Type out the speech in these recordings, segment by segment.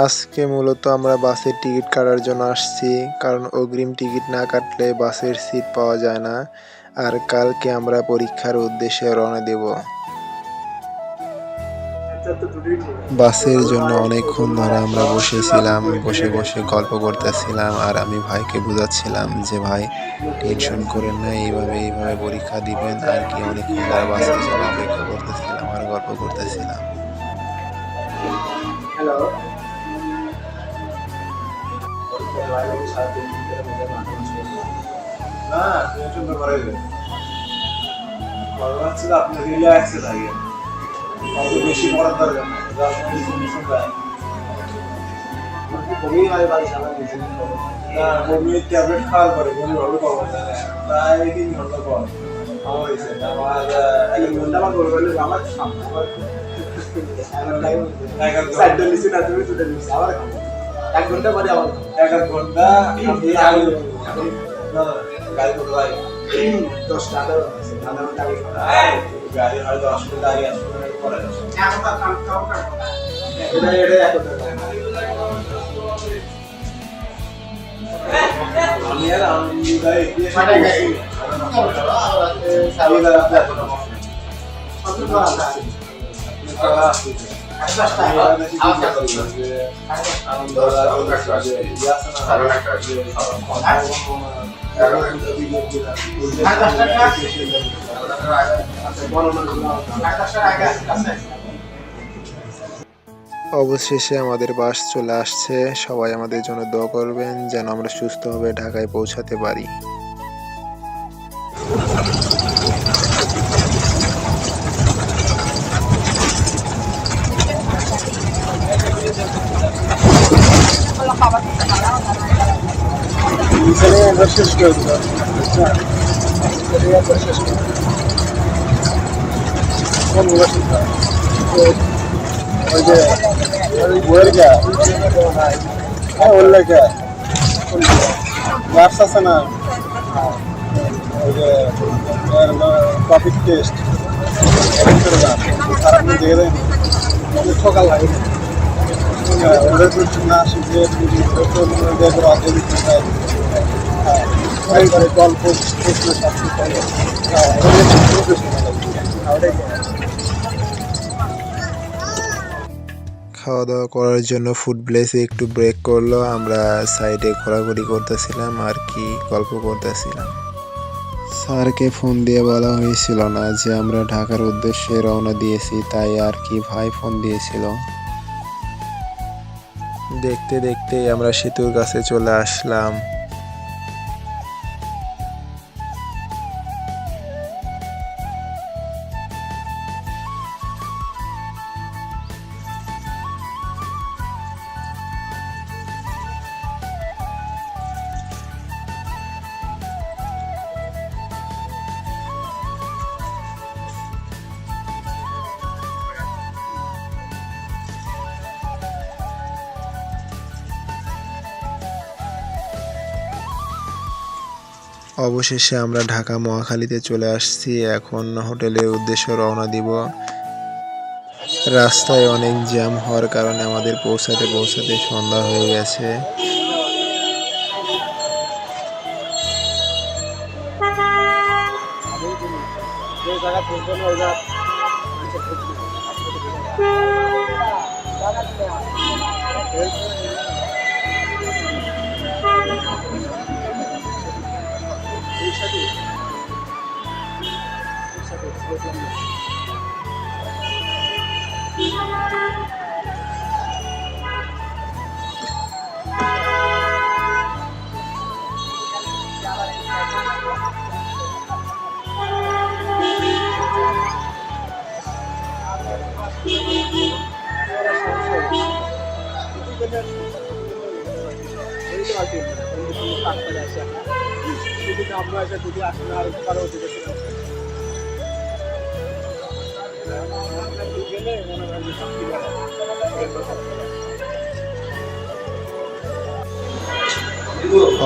আজকে মূলত আমরা বাসের টিকিট কাটার জন্য আসছি, কারণ অগ্রিম টিকিট না কাটলে বাসের সিট পাওয়া যায় না। আর কালকে আমরা পরীক্ষার উদ্দেশ্যে রওনা দেব। বাসের জন্য অনেকক্ষণ ধরে আমরা বসেছিলাম, বসে বসে গল্প করতেছিলাম। আর আমি ভাইকে বুঝাচ্ছিলাম যে ভাই টেনশন করেন না, এইভাবে পরীক্ষা দিবেন। আর কি অনেকক্ষণ ধরে বাসের জন্য অপেক্ষা করতেছিলাম আর গল্প করতেছিলাম। আপনি রিল্যাক্সে থাকেন, অত বেশি পড়ার দরকার নেই। বমির ট্যাবলেট খাওয়ার পরে বমি হবে কখন প্রায় 3 ঘন্টা পর আমার হয়েছে। আমার 1 ঘন্টা আমার বলবে আমার এক ঘন্টা পরে আমার 1 ঘন্টা গাড়ি কোথায় 10টা গাড়ি হয়তো 10 মিনিট আগে পরে আমি আর আমি গাড়ি দিয়ে অবশেষে আমাদের বাস চলে আসছে। সবাই আমাদের জন্য দোয়া করবেন যেন আমরা সুস্থভাবে ঢাকায় পৌঁছাতে পারি। শেষ করে দিলাম ওই যে বইয়ের গা বললে গা লাস্ট আছে না ওই যে টপিক টেস্ট সকাল লাগে ওদের না শিখে গল্প খাওয়া দাওয়া করার জন্য ফুড প্লেসে একটু ব্রেক করলো। আমরা সাইডে ঘোরাঘুরি করতেছিলাম আর কি গল্প করতেছিলাম। স্যারকে ফোন দিয়ে বলা হয়েছিল না যে আমরা ঢাকার উদ্দেশ্যে রওনা দিয়েছি, তাই আর কি ভাই ফোন দিয়েছিল। দেখতে দেখতে আমরা সেতুর কাছে চলে আসলাম। অবশেষে আমরা ঢাকা মহাখালীতে চলে আসছি। এখন হোটেলের উদ্দেশ্যে রওনা দিব। রাস্তায় অনেক জ্যাম হওয়ার কারণে আমাদের পৌঁছাতে সন্ধ্যা হয়ে গেছে।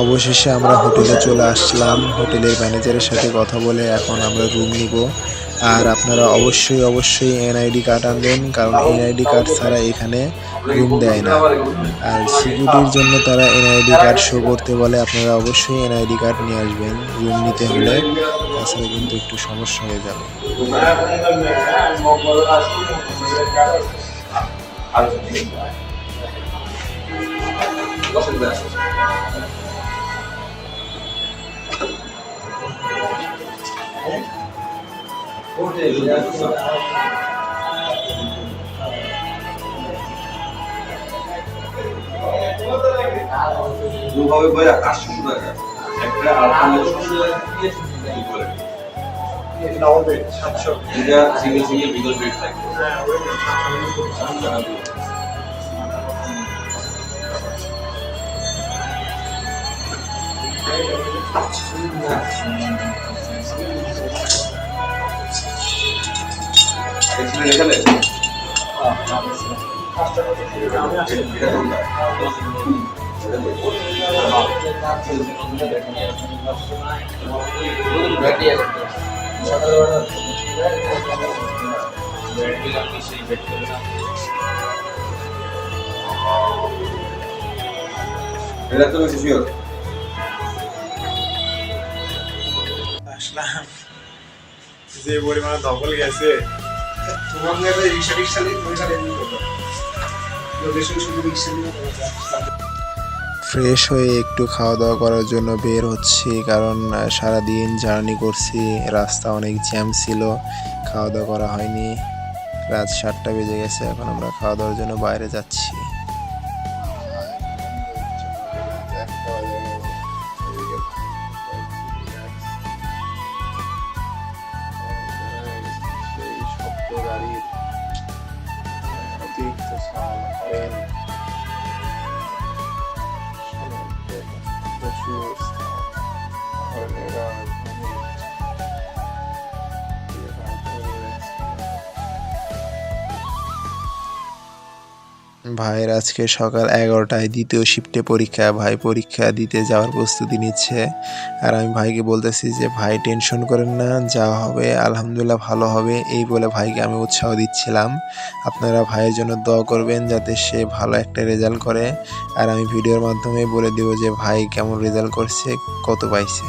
অবশেষে আমরা হোটেলে চলে আসলাম। হোটেলের ম্যানেজারের সাথে কথা বলে এখন আমরা রুম নিব। আর আপনারা অবশ্যই অবশ্যই এনআইডি কার্ড আনবেন, কারণ এনআইডি কার্ড ছাড়া এখানে রুম দেয় না। আর সিকিউরিটির জন্য তারা এনআইডি কার্ড শো করতে বলে, আপনারা অবশ্যই এনআইডি কার্ড নিয়ে আসবেন রুম নিতে হলে, তাছাড়া কিন্তু একটু সমস্যা হয়ে যাবে। দুভাবে বইরা 800 টাকা একটা আর ডাবল বেড 700 এটা সিঙ্গেল সিঙ্গেল বিগল বেড থাকে। হ্যাঁ ওই 700 এখানে এটা তো বেশি শিওর আসলাম যে পরিমাণে দখল গেছে তোমাদের রিক্সা রিক্সা নিয়ে পয়সা ফ্রেশ হয়ে একটু খাওয়া দাওয়া করার জন্য বের হচ্ছি, কারণ সারাদিন জার্নি করছি, রাস্তা অনেক জ্যাম ছিল, খাওয়া দাওয়া করা হয়নি। রাত 7টা বেজে গেছে, এখন আমরা খাওয়া দাওয়ার জন্য বাইরে যাচ্ছি। ভাইয়ের আজকে সকাল 11টায় দ্বিতীয় শিফটে পরীক্ষা। ভাই পরীক্ষা দিতে যাওয়ার প্রস্তুতি নিচ্ছে, আর আমি ভাইকে বলতেছি যে ভাই টেনশন করেন না, যা হবে আলহামদুলিল্লাহ ভালো হবে, এই বলে ভাইকে আমি উৎসাহ দিচ্ছিলাম। আপনারা ভাইয়ের জন্য দোয়া করবেন যাতে সে ভালো একটা রেজাল্ট করে, আর আমি ভিডিওর মাধ্যমে বলে দেব যে ভাই কেমন রেজাল্ট করছে, কত পাইছে।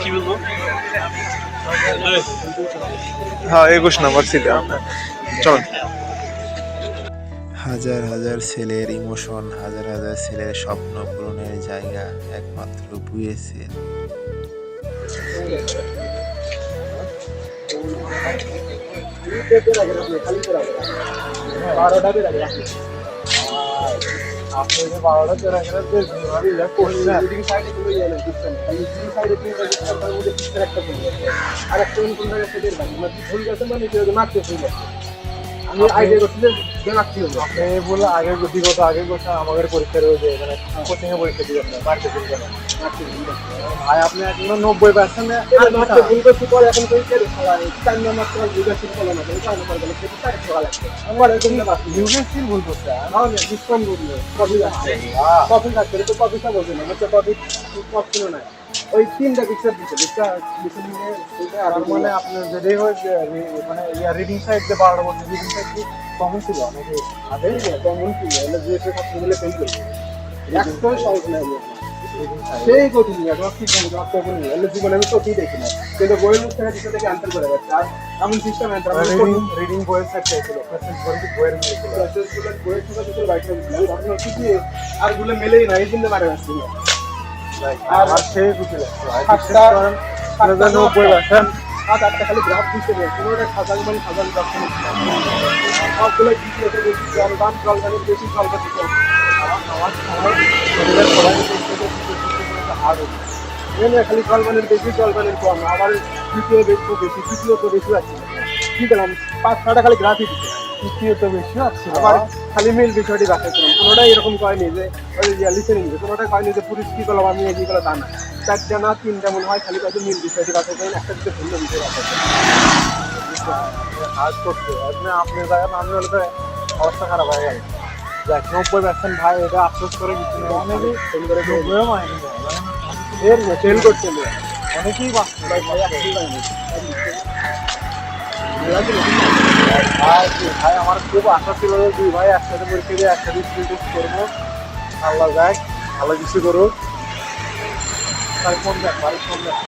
কি বলবো? হ্যাঁ 21 নম্বর সিটে চল। হাজার হাজার ছেলের ইমোশন, হাজার হাজার ছেলের স্বপ্ন পূরণের জায়গা একমাত্র বুয়েসেল। আপনি যে 12টা তেরা করে যে কইলেন দিকে সাইডে চলে গেলেন বুঝছেন খালি দুই সাইডে তিনটা ডিসকাউন্ট করে মধ্যে পিছনে একটা পড়ে আর একটা কোন জায়গা থেকে বাকি মানে ভুল গেছে মানে এটা মারতে হইল। আমি আইডিয়া করতে যে মারতে হলো আপনি বলে আগে বিগত আগে কথা আমাদের পরীক্ষা রয়েছে মানে কোচিং এ পরীক্ষা দিবেন না মারতে দিবেন না ভাই আপনি এখন 90% আর মারতে ভুল করতে পরে এখন কই করে সবাই টাইম মাত্র বুঝা শুরু করলাম না এটা আমি করলাম সেটা তাই করা লাগবে আমার এরকম না বাকি ইউজের স্কিল ভুল করতে না ডিসকাউন্ট করলে কপি আছে কপি থাকতে তো কপিটা বলছেন না মানে কপি কপি না ওই তিনটা পিকচার দিতে এটা লিসেনিং এ এটা আর মানে আপনার যদি হয় মানে রিডিং সাইড যে 12 বছর রিডিং সাইড কি কমন ছিল আমাকে আগে কমন ছিল এলে যে সব মিলে ফেল করি একটা সহজ না সেই কঠিন না কি কোন কখন এলে জীবনে আমি তো কি দেখি না কিন্তু বইয়ের মধ্যে থেকে থেকে আনসার করে যাচ্ছে আর এমন সিস্টেম এন্টার রিডিং বইয়ের সাইড ছিল প্রেসেন্ট বইয়ের মধ্যে ছিল প্রেসেন্ট বইয়ের থেকে কিছু রাইট করছিলাম আপনি কি আর গুলো মেলেই না এই জন্য মারা যাচ্ছে আর সেই বুঝে যাচ্ছে 90% আর একটা খালি গ্রাফ দিতে হবে পুরোটা সাজাল মানে সাজাল দর্শন সবগুলো কিছু এসে বেশি দাম জলবায়ু বেশি জলবায়ু দিতে খালি জলবায়ুর বেশি জলবায়ুর কম আবার তৃতীয় বেশি বেশি তৃতীয় তো বেশি আছে কি করলাম 5-6টা খালি গ্রাফই দিতে তৃতীয় তো বেশি আছে আবার খালি মিল বিষয়টি বাঁচাইছিলাম, কোনোটাই এরকম কয়নি যে লিসেনিং, কোনোটাই কয়নি যে পুলিশ কি করলাম আমি এগিয়ে গেলো তা না। 4টা না 3টা মনে হয় খালি কয়েকটা মিল বিষয়টি বাঁচাইছিলেন, একটা দিকে ভিন্ন বিষয় বাঁচাইছিলেন। কাজ করতে আপনার জায়গায় আমি হলে তো অবস্থা খারাপ হয়ে গেল। দেখ 90% ভাই এটা আফসোস করে কিছু অনেকেই ফেল করে ফেল করছে অনেকেই বাঁচছে ভাই, ভাই ভাই আমার খুব আশা ছিল যে 2 ভাই একসাথে পরীক্ষা দিয়ে একসাথে স্কুল টেস্ট করবো। আল্লাহ যাক ভালো কিছু করুক। ভাই ফোন দেখ, ভাই ফোন দেখ।